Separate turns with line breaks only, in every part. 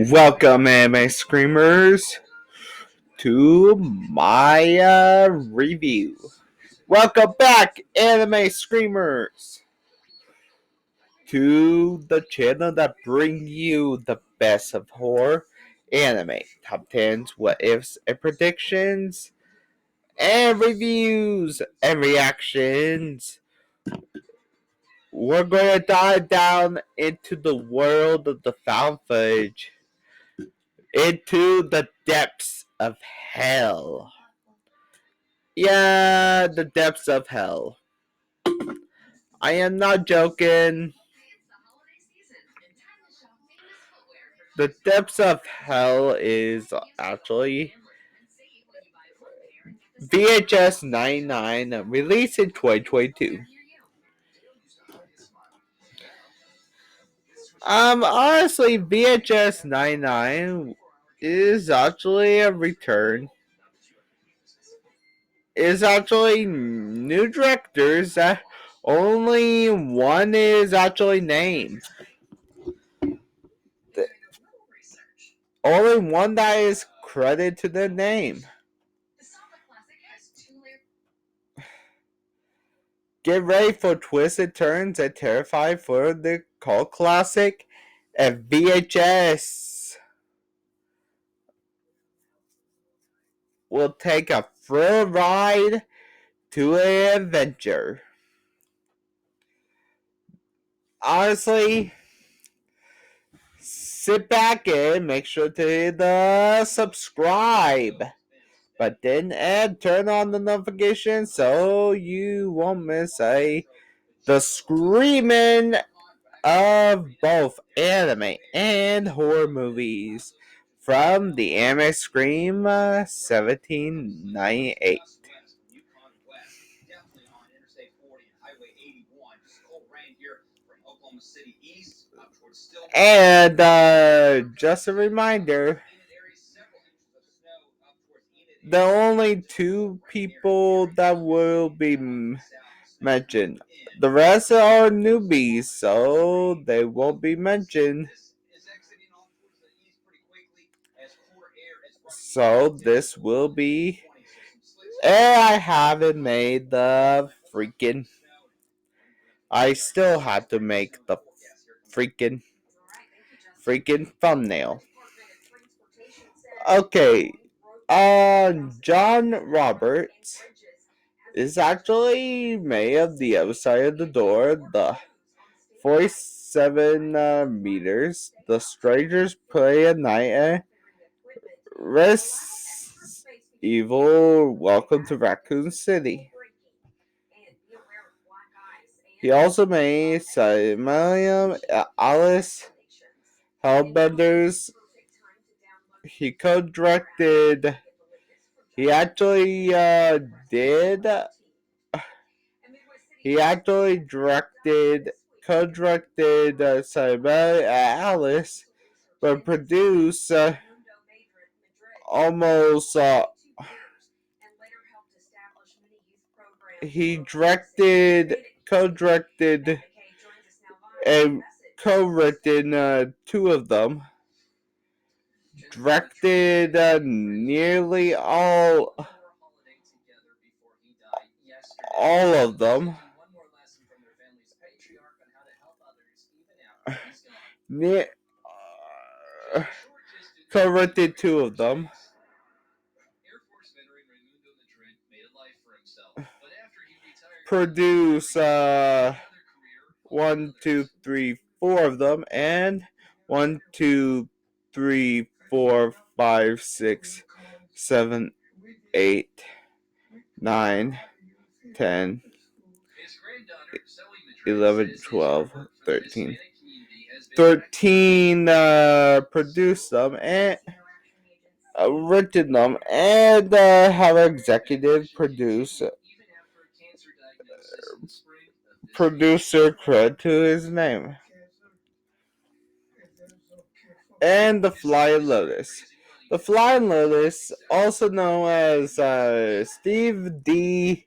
Welcome, anime screamers, to my review. Welcome back, anime screamers, to the channel that brings you the best of horror anime, top 10s, what ifs, and predictions, and reviews and reactions. We're going to dive down into the world of the found footage, into the depths of hell. Yeah, the depths of hell. I am not joking. The depths of hell is actually VHS 99, released in 2022. Honestly, VHS 99 is actually a return. Is actually new directors that only one is actually named. Only one that is credited to the name. Get ready for twisted turns and terrified for the cult classic and VHS will take a thrill ride to an adventure. Honestly, sit back and make sure to hit the subscribe button and turn on the notifications so you won't miss the screaming of both anime and horror movies from the Anime Scream 1798. And just a reminder, the only two people that will be mentioned. The rest are newbies, so they won't be mentioned. So this will be. And I haven't made the freaking. I still have to make the freaking thumbnail. Okay. John Roberts is actually made of the other side of the door, the 47 meters. The strangers play a night at Res Evil. Welcome to Raccoon City. He also made Simonium, Alice, Hellbenders. He co-directed. He actually did. He actually directed, co-directed Simonium, Alice, but produced almost. He directed, co-directed, and co-written two of them. Directed nearly all of them. Co-written two of them. Produce 1, 2, 3, 4 of them, and 1, 2, 3, 4, 5, 6, 7, 8, 9, 10, 11, 12, 13. 13 produced them and written them and have an executive producer cred to his name. And the Flying Lotus. The Flying Lotus, also known as Steve D.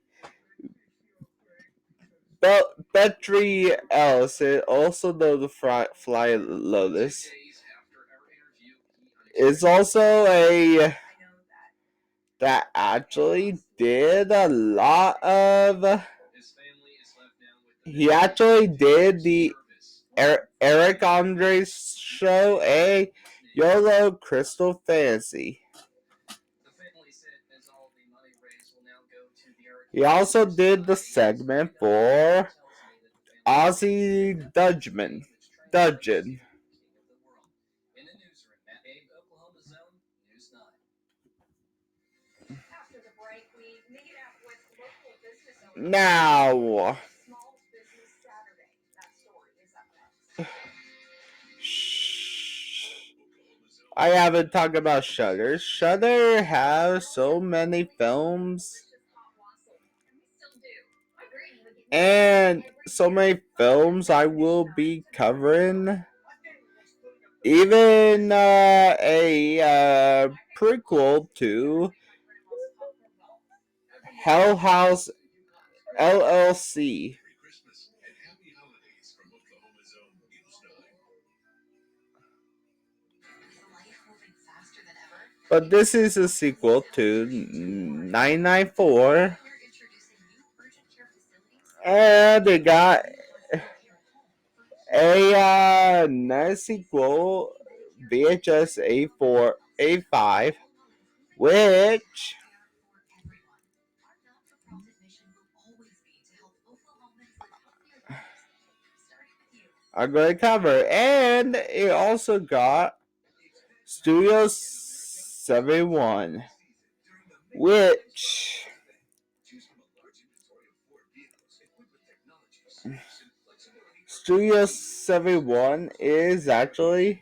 Betry Ellison, also known the Flying Lotus, is also a that actually did a lot of. He actually did the Eric Andre's show, a YOLO Crystal Fantasy. He also did the segment for Aussie Dudgeon. Now, I haven't talked about Shudder. Shudder has so many films and so many films I will be covering. Even a prequel to Hell House LLC. But this is a sequel to 994. And they got a nice sequel, VHS A4, A5, which I'm going to cover. And it also got Studio 71, which Studio 71 is actually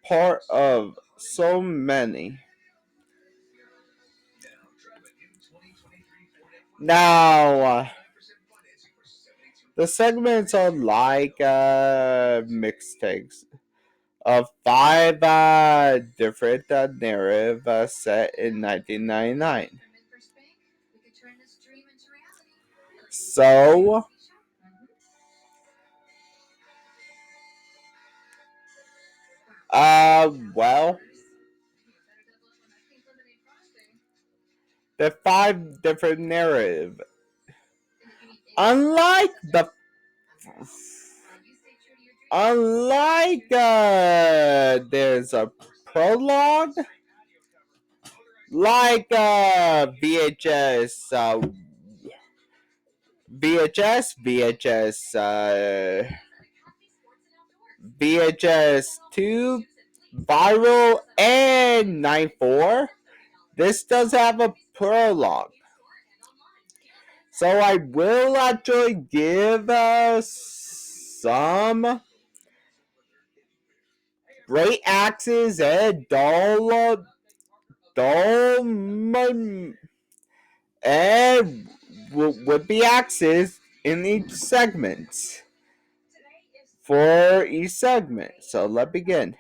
part of so many. Now, the segments are like mixtapes of 5 different narrative set in 1999. So, well, the 5 different narrative. Unlike the there's a prologue, like VHS, VHS 2, Viral, and 94. This does have a prologue. So I will actually give some great axes and and would be axes in each segment. For each segment. So let's begin.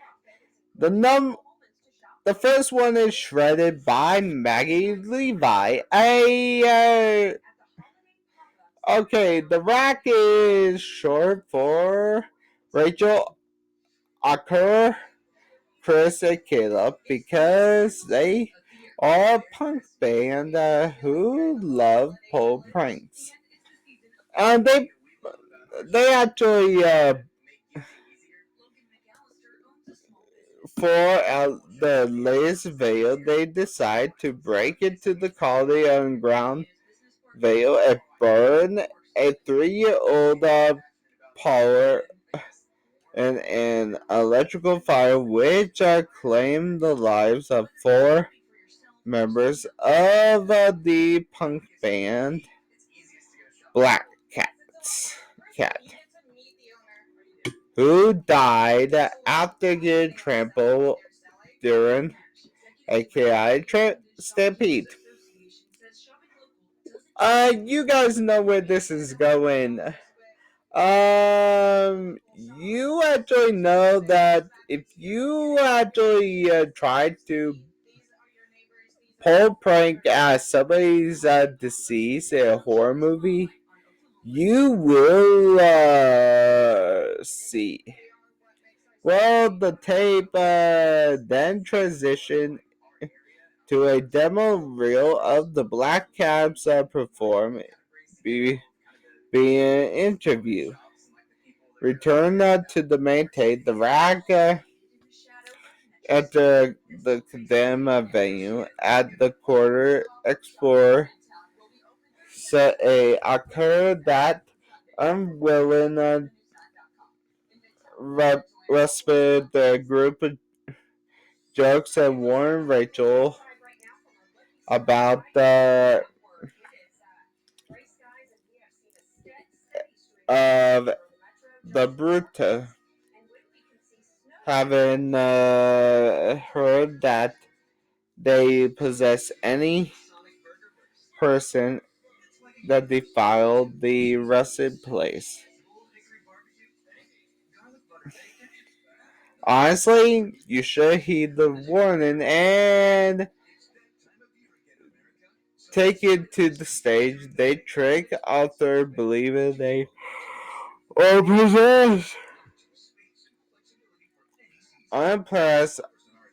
The first one is shredded by Maggie Levi. Okay, the rack is short for Rachel, Akur, Chris, and Caleb because they are a punk band who love pull pranks. And they actually for the latest veil, they decide to break into the Quality Underground veil and burn a 3-year-old power and an electrical fire, which claimed the lives of 4 members of the punk band Black Cat, who died after getting trampled during aka Stampede. You guys know where this is going. You actually know that if you actually try to pull prank at somebody's deceased in a horror movie, you will see Well, the tape then transitioned to a demo reel of the Black Caps perform be, being interviewed. Return to the main tape, the rack at the condemned venue at the Quarter Explorer set a occur that unwilling respite the group jokes and warned Rachel about of the Bruta having heard that they possess any person that defiled the rusted place. Honestly, you should heed the warning and take it to the stage. They trick author believing they are possessed. Unimpressed,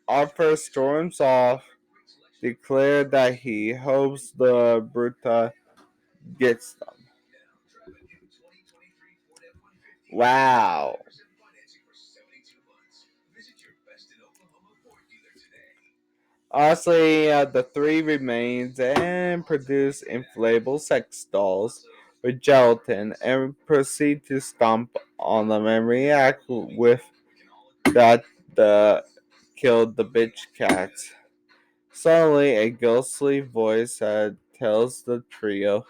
author storms off, declare that he hopes the Bruta gets them. Wow. Honestly, the three remains and produce inflatable sex dolls with gelatin and proceed to stomp on them and react with that the killed the bitch cats. Suddenly, a ghostly voice tells the trio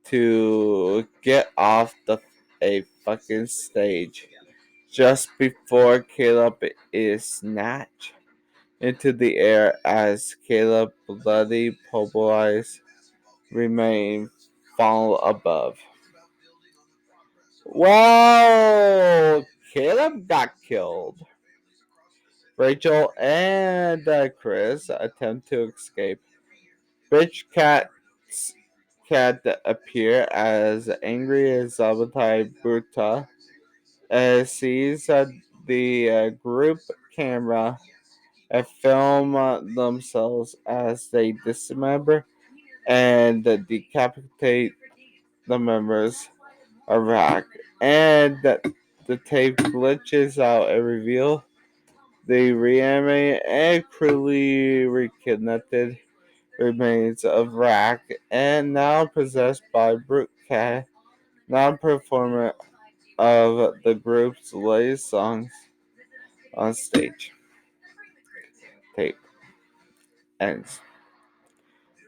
to get off a fucking stage just before Caleb is snatched into the air as Caleb bloody pulverized remain fall above. Whoa! Caleb got killed. Rachel and Chris attempt to escape. Bitch cat appear as angry as Zabatai Bruta sees the group camera and film themselves as they dismember and decapitate the members of Rack. And the tape glitches out and reveal the reanimated and cruelly reconnected remains of Rack and now possessed by Brute Cat, non-performer of the group's latest songs on stage. Tape ends.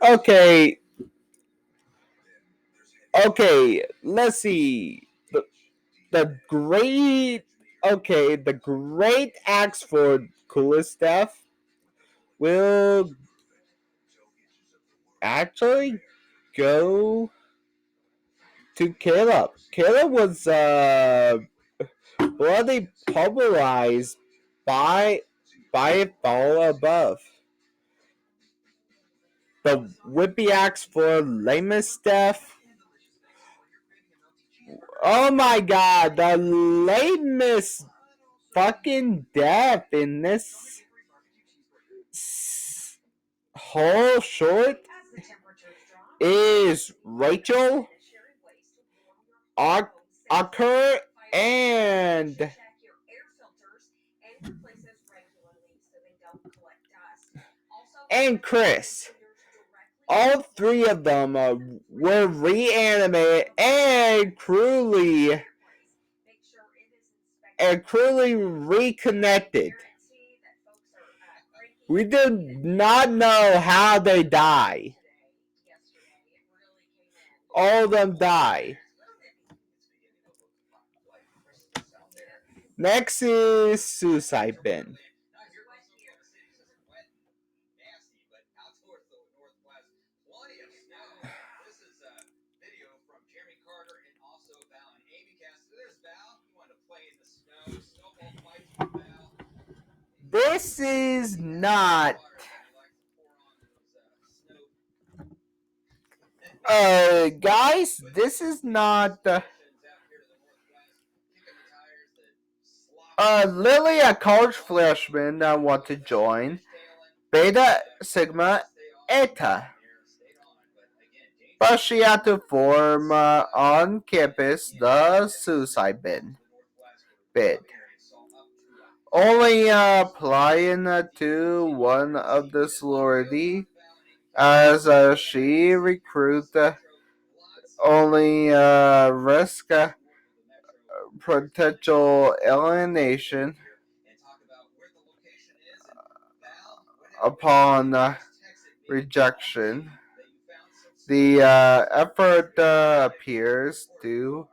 Okay, let's see. The great, the great acts for coolest stuff will actually go to Caleb. Caleb was bloody pulverized by a fall above. The whippy axe for lamest stuff. Oh my god, the lamest fucking death in this whole short is Rachel, Occur, and Chris. All three of them were reanimated and cruelly reconnected. We do not know how they die. All of them die. Next is Suicide Bin. This is not. Guys, this is not. Lily, a college freshman, want to join Beta Sigma Eta, but she had to form on campus the suicide bid. Only applying to one of the sorority as she recruit only risk potential alienation upon rejection. The effort appears to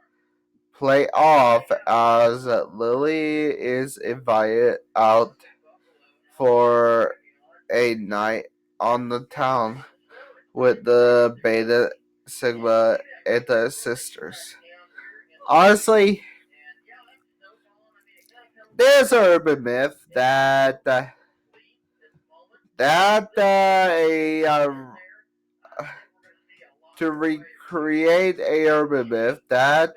play off as Lily is invited out for a night on the town with the Beta Sigma Eta sisters. Honestly, there's an urban myth that to recreate a urban myth that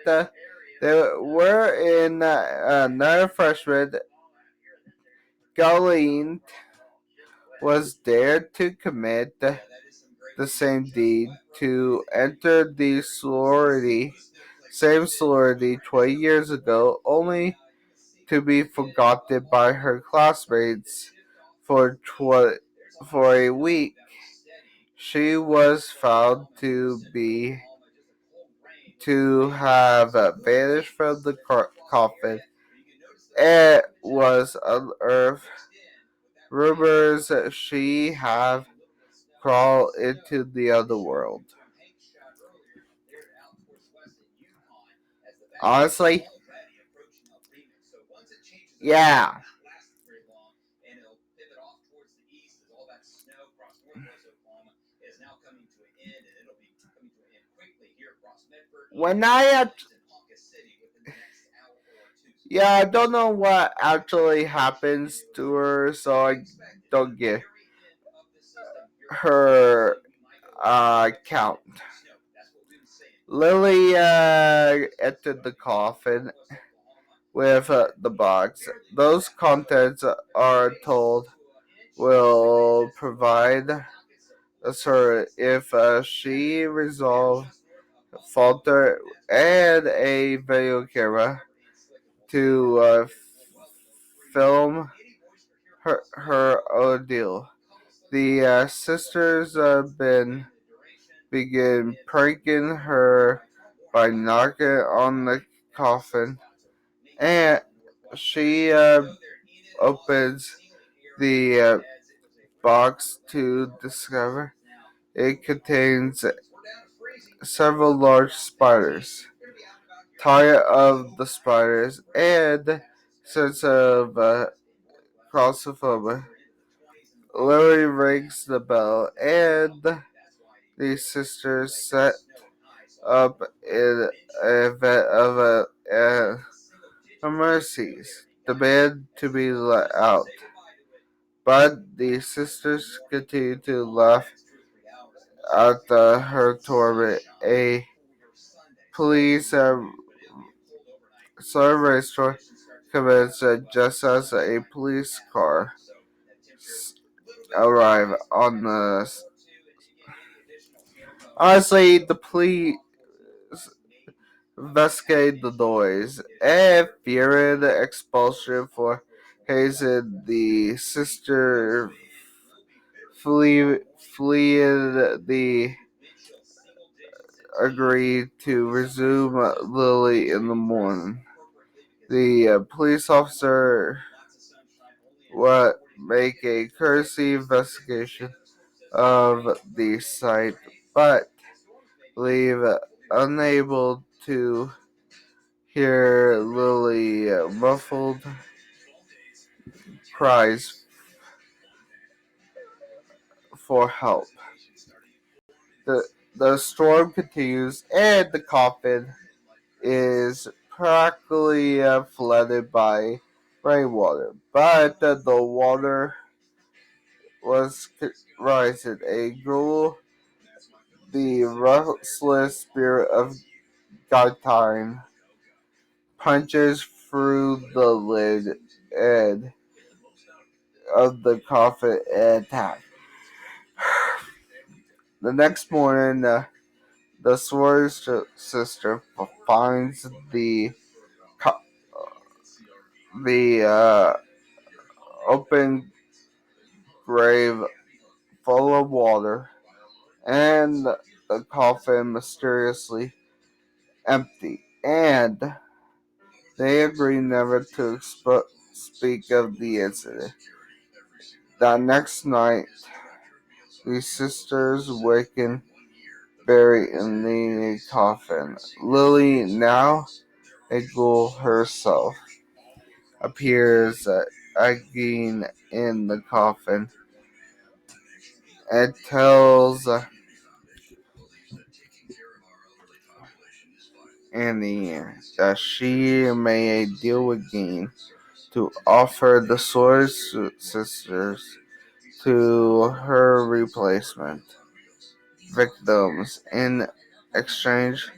there were in another freshman Galen was dared to commit the same deed to enter the same sorority 20 years ago, only to be forgotten by her classmates for a week. She was found to have vanished from the coffin. It was unearthed rumors she have crawled into the other world. Honestly, yeah. When yeah, I don't know what actually happens to her, so I don't get her count. Lily entered the coffin with the box. Those contents are told will provide her if she resolve falter and a video camera to film her ordeal. The sisters begin pranking her by knocking on the coffin, and she opens the box to discover it contains several large spiders. Tired of the spiders and sense of claustrophobia, Lily rings the bell and the sisters set up in an event of emergencies, demand to be let out. But the sisters continue to laugh at her torment. A police service commences just as a police car arrive on the. Honestly, the police investigate the noise and fearing expulsion for hazing the sister fleeing the agreed to resume Lily in the morning. The police officer would make a courtesy investigation of the site, but leave unable to hear Lily muffled cries for help. The storm continues and the coffin is practically flooded by rainwater, but the water was rising. A ghoul, the restless spirit of Godtime, punches through the lid end of the coffin intact. The next morning, the Swords sister finds the open grave full of water, and the coffin mysteriously empty. And they agree never to speak of the incident. That next night, the sisters waken buried in the coffin. Lily, now a ghoul herself, appears again in the coffin and tells Annie that she may deal again to offer the Sword Sisters to her replacement victims in exchange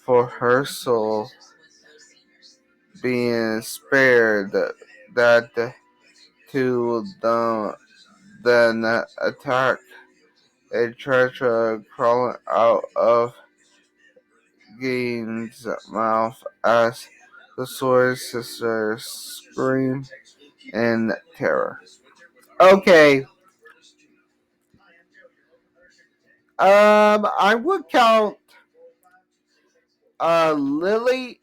for her soul being spared. That to then attack a treasure crawling out of Gain's mouth as the Sword Sisters scream in terror. Okay, I would count Lily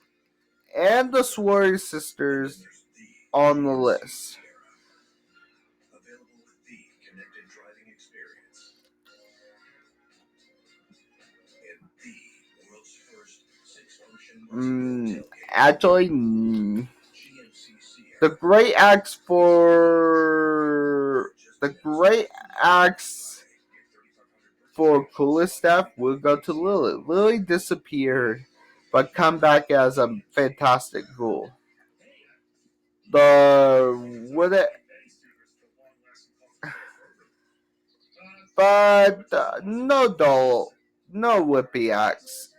and the Sword Sisters on the list. Actually, the great acts for the great acts for coolest stuff will go to Lily. Lily disappeared, but come back as a fantastic ghoul. The would it, but no dull, no whippy acts.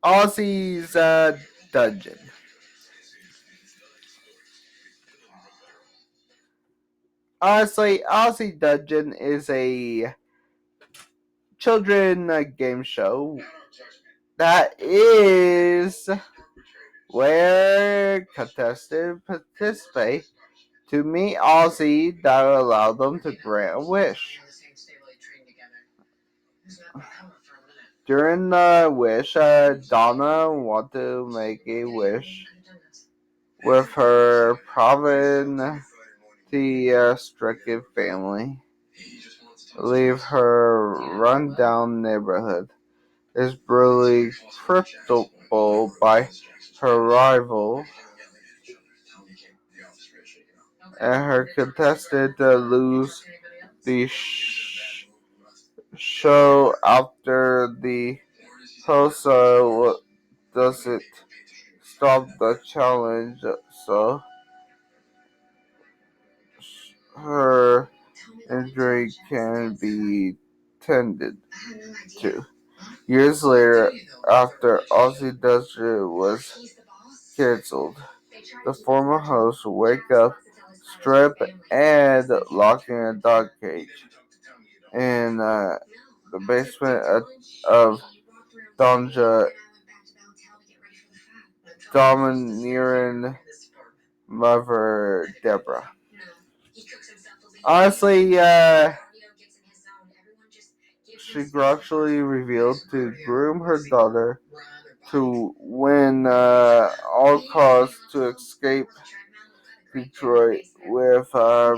Ozzy's dungeon. Honestly, Ozzy Dungeon is a children game show that is where contestants participate to meet Ozzy that allow them to grant a wish. During the wish, Donna wants to make a wish with her poverty-stricken family. Leave her run-down neighborhood is brutally crippled by her rival, and her contestant lose the show after the host doesn't stop the challenge, so her injury can be tended to. Years later, after Ozzy Dusher was cancelled, the former host wake up, strip, and locked in a dog cage in the basement of Donja, domineering mother Deborah. Honestly, she gradually revealed to groom her daughter to win all costs to escape Detroit with her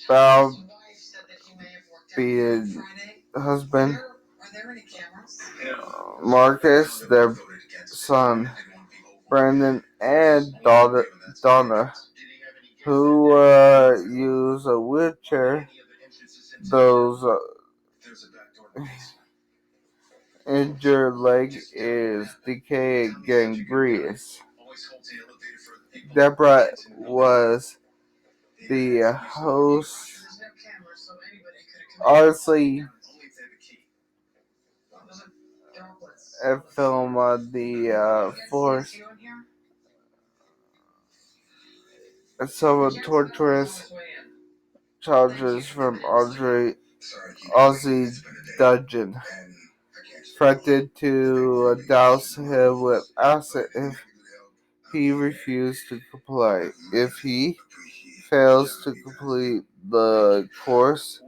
bound beaten husband Marcus, their son Brandon, and daughter Donna, who use a wheelchair. Those injured leg is decayed gangrenous. Deborah was the host. Honestly, a film on the force. And someone torturous charges from Ozzy Dungeon, threatened to douse him with acid if he refused to comply. If he fails to complete the course,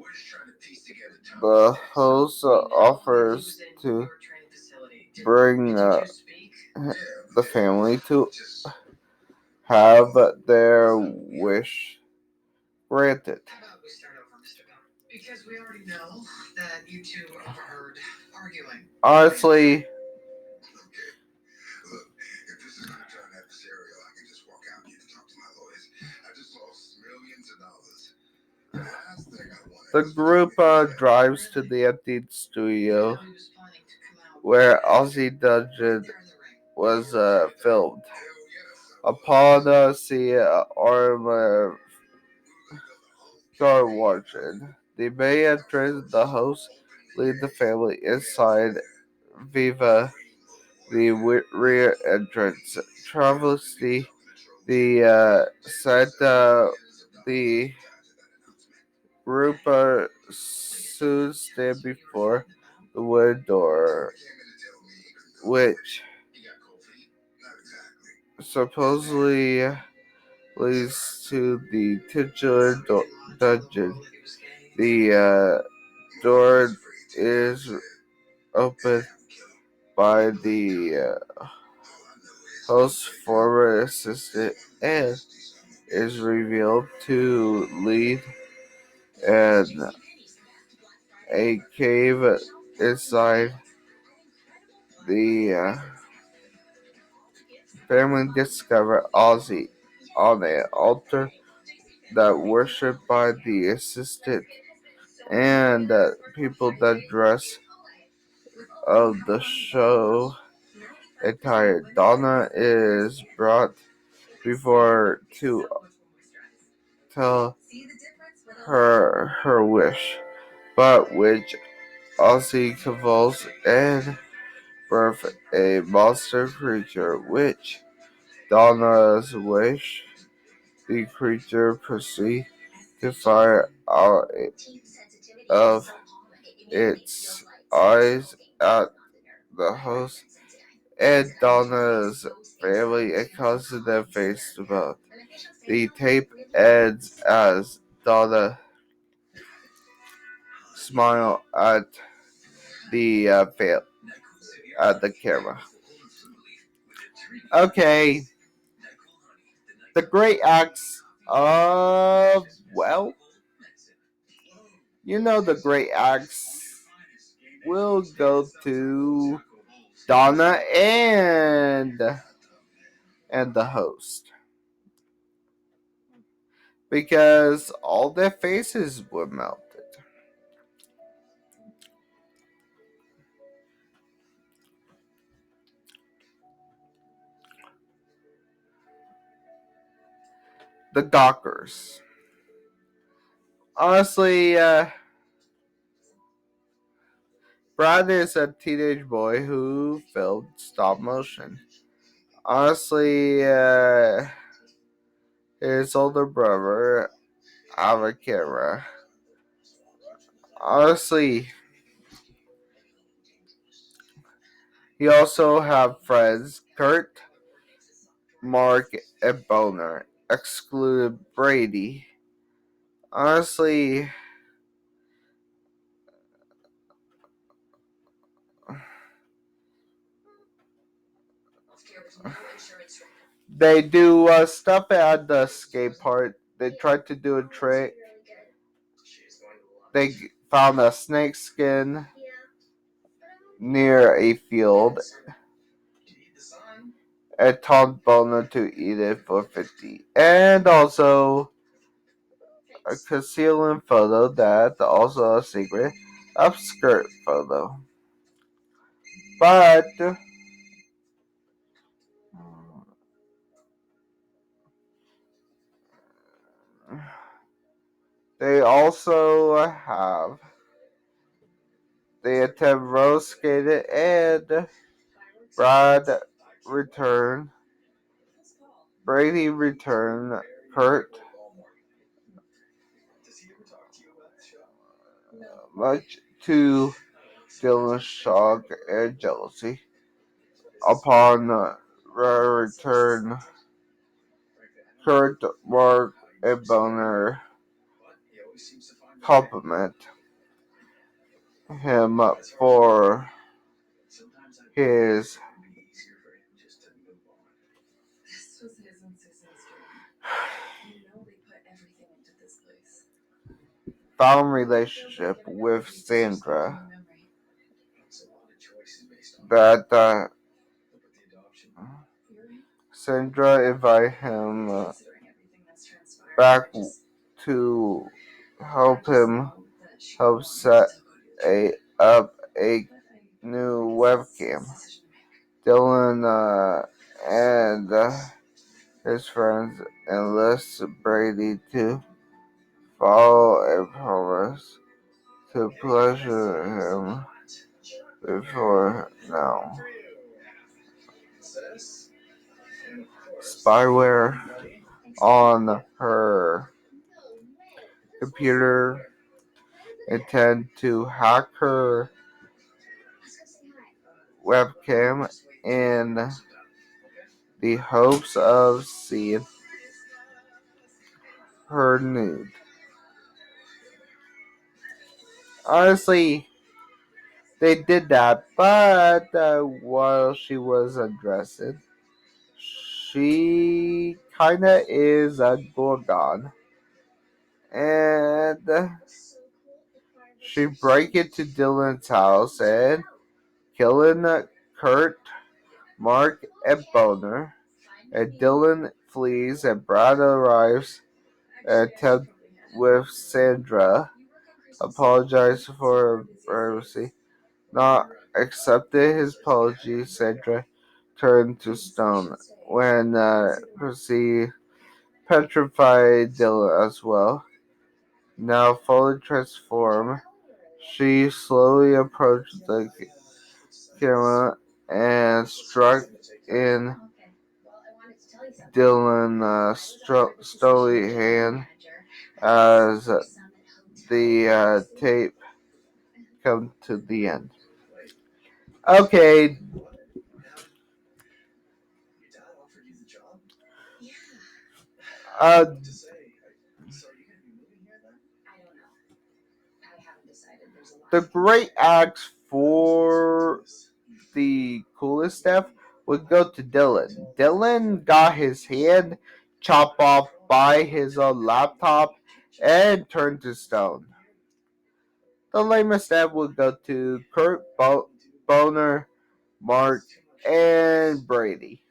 the host offers to bring the family to have their wish granted. Honestly, the group drives to the empty studio where Ozzy Dungeon was filmed. Upon seeing Arma Gore watching, the main entrance, the host lead the family inside Viva the rear entrance. Travesty the Santa the group soon stand before the wood door, which supposedly leads to the titular dungeon. The door is opened by the host's former assistant and is revealed to lead in a cave inside. The family discover Ozzy on an altar that worshipped by the assistant and people that dress of the show attire. Donna is brought before to tell her wish, but which Ozzy convulses and birth a monster creature, which Donna's wish. The creature proceeds to fire out of its eyes at the host and Donna's family and causes them face to both. The tape ends as Donna smiles the at the camera. Okay, the great acts of the great acts will go to Donna and the host because all their faces were melted. The Gawkers. Honestly, Brad is a teenage boy who filmed stop motion. Honestly, his older brother have a camera. Honestly, he also have friends Kurt, Mark, and Boner, excluded Brady. Honestly, they do stuff at the skate park. They tried to do a trick. They found a snake skin near a field and told Boner to eat it for 50. And also a concealing photo that also a secret upskirt photo. But they also have they attempt roller skating and Brad returned. Brady returned. Kurt, much to Dylan's shock and jealousy. Upon return, Kurt, Mark, and Boner compliment him for his found relationship with Sandra. That Sandra invited him back to help him help set up a new webcam. Dylan and his friends enlist Brady to follow a promise to pleasure him before now. Spyware on her computer intend to hack her webcam in the hopes of seeing her nude. Honestly, they did that, but while she was undressing, she kinda is a Gorgon. And she break into Dylan's house and killing Kurt, Mark, and Boner. And Dylan flees and Brad arrives and attempt with Sandra. Apologized for privacy. Not accepted his apology, Sandra turned to stone when Percy petrified Dylan as well. Now fully transformed, she slowly approached the camera and struck in Dylan's stony hand as the tape come to the end. Okay, uh, the great acts for the coolest stuff would go to Dylan. Dylan got his hand chopped off by his own laptop and turned to stone. The lamest step would go to Kurt Boner, Mark, and Brady.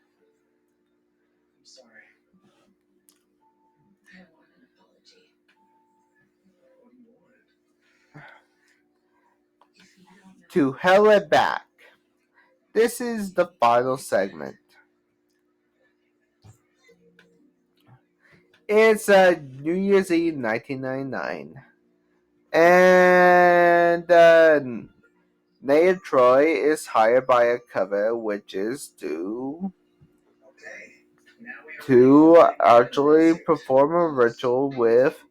To hell and back. This is the final segment. It's New Year's Eve 1999. And Naya Troy is hired by a coven of witches to actually perform a ritual with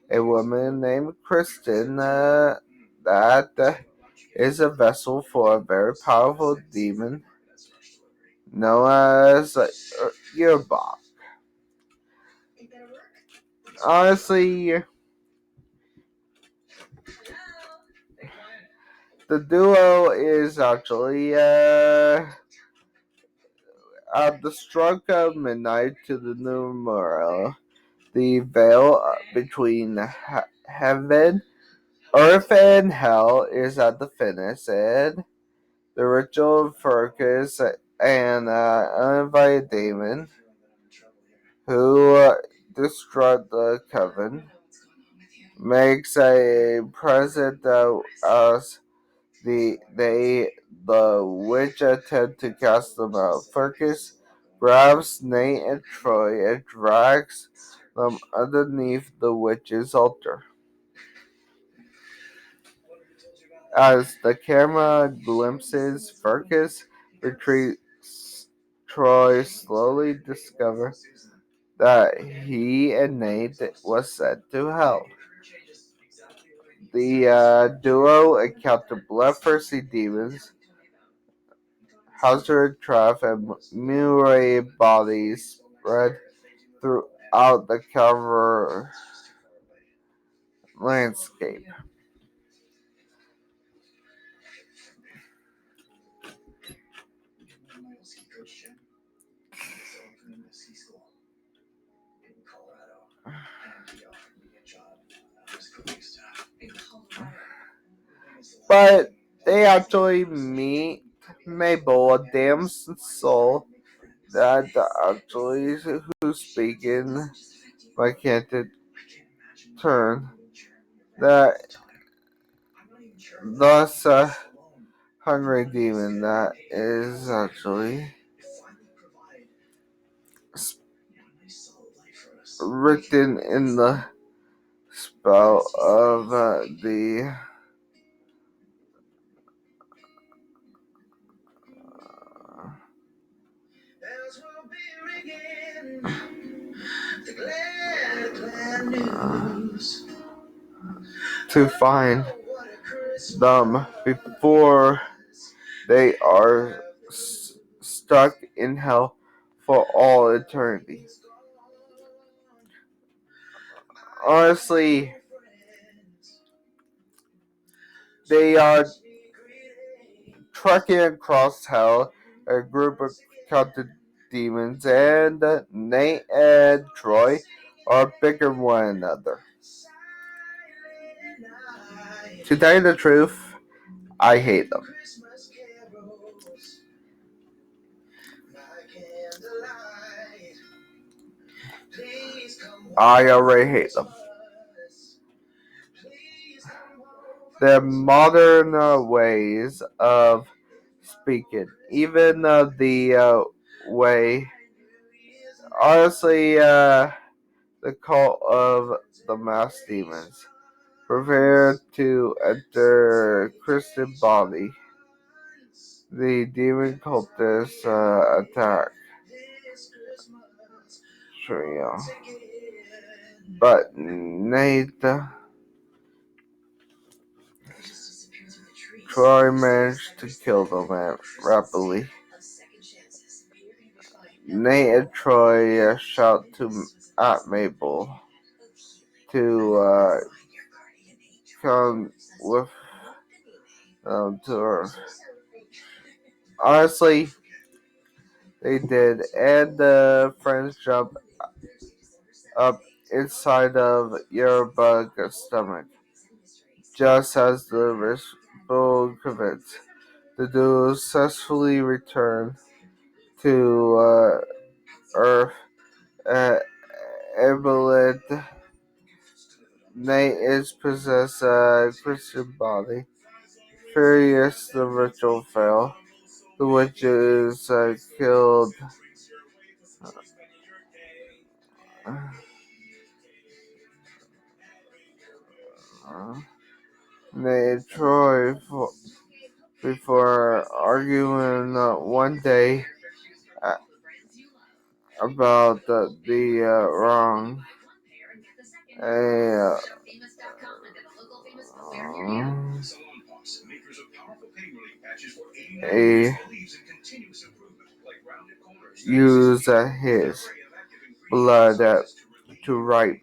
a woman named Kristen that is a vessel for a very powerful demon known as Yearbach. Honestly, the duo is actually at the stroke of midnight to the new morrow. The veil between heaven, earth, and hell is at the finish, and the ritual focus an uninvited demon who destroyed the coven makes a present as the witch attempt to cast them out. Fergus grabs Nate and Troy and drags them underneath the witch's altar. As the camera glimpses Fergus Troy slowly discovered that he and Nate was sent to hell. The duo encountered bloodthirsty demons, hazard trap, and Murray bodies spread throughout the cover landscape. But they actually meet Mabel, a damn soul that actually who's speaking but can't turn. That thus hungry demon that is actually written in the spell of the to find them before they are stuck in hell for all eternity. Honestly, they are trekking across hell, a group of counted demons, and Nate and Troy are bigger one another. To tell you the truth, I hate them. I already hate them. Their modern ways of speaking, even the way, honestly, the cult of the masked demons. Prepare to enter Christian body. The demon cultists attack trio. But Nate Troy managed to kill them rapidly. Nate and Troy shout at Mabel to come with them to Earth. Honestly, they did, and the friends jump up inside of your bug's stomach, just as the wishful convinced. The duo successfully return to Earth. Evelyn Nate is possessed a Christian body. Furious, the ritual fail. The witch is killed. Nate Troy before arguing one day uh, about the wrong. A, a use his blood to write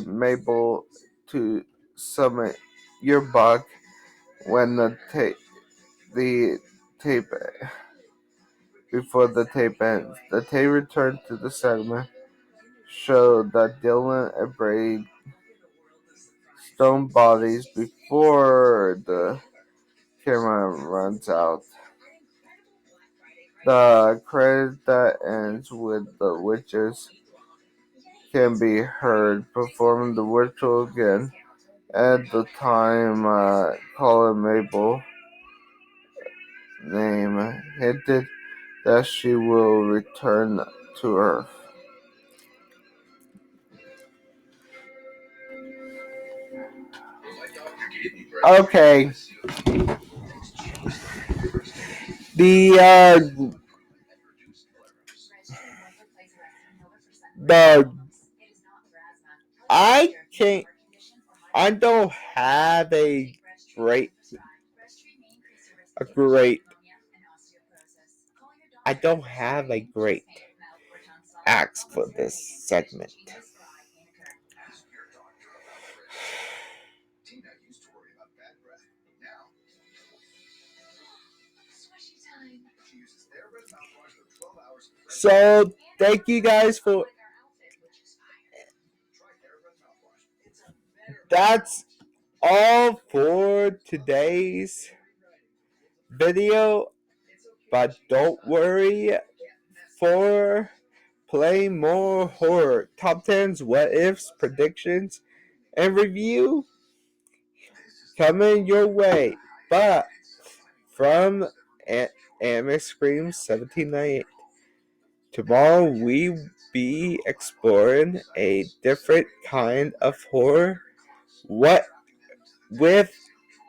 Mabel to summon your bug when the tape before the tape ends. The tape returned to the segment showed that Dylan and Brady stone bodies before the camera runs out. The credit that ends with the witches can be heard performing the ritual again at the time calling Mabel name hinted that she will return to Earth. Okay. The the I can't. I don't have great a great. I don't have a great axe for this segment. So thank you guys for. That's all for today's video. But don't worry, for play more horror top 10s, what ifs, predictions, and review coming your way. But from Anime Scream 1798, tomorrow we be exploring a different kind of horror. What with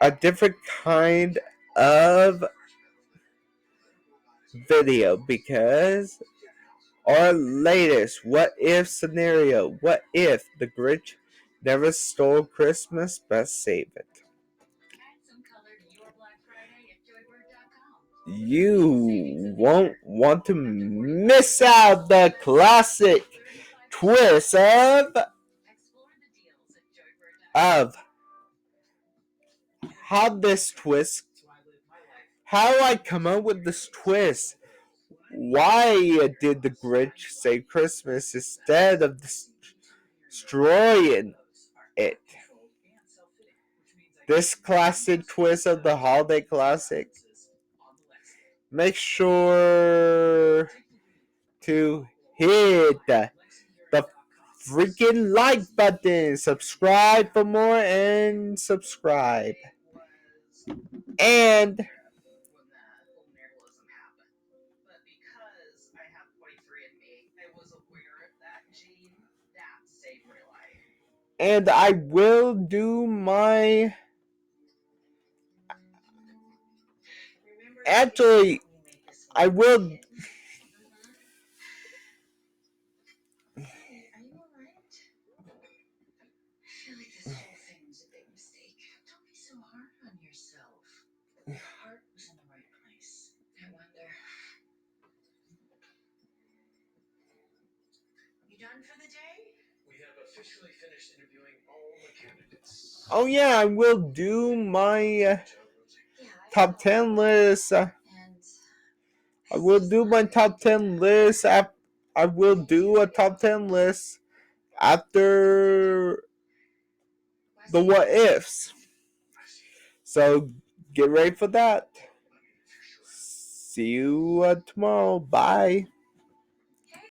a different kind of video, because our latest what if scenario: what if the Grinch never stole Christmas but save it? You won't want to miss out the classic twist of how this twist, how I come up with this twist. Why did the Grinch save Christmas instead of destroying it? This classic twist of the holiday classic. Make sure to hit the freaking like button. Subscribe for more and subscribe. And I will do my. Actually, I will. Oh yeah, I will do my top 10 list. I will do my top 10 list. I will do a top 10 list after the what ifs. So get ready for that. See you tomorrow. Bye.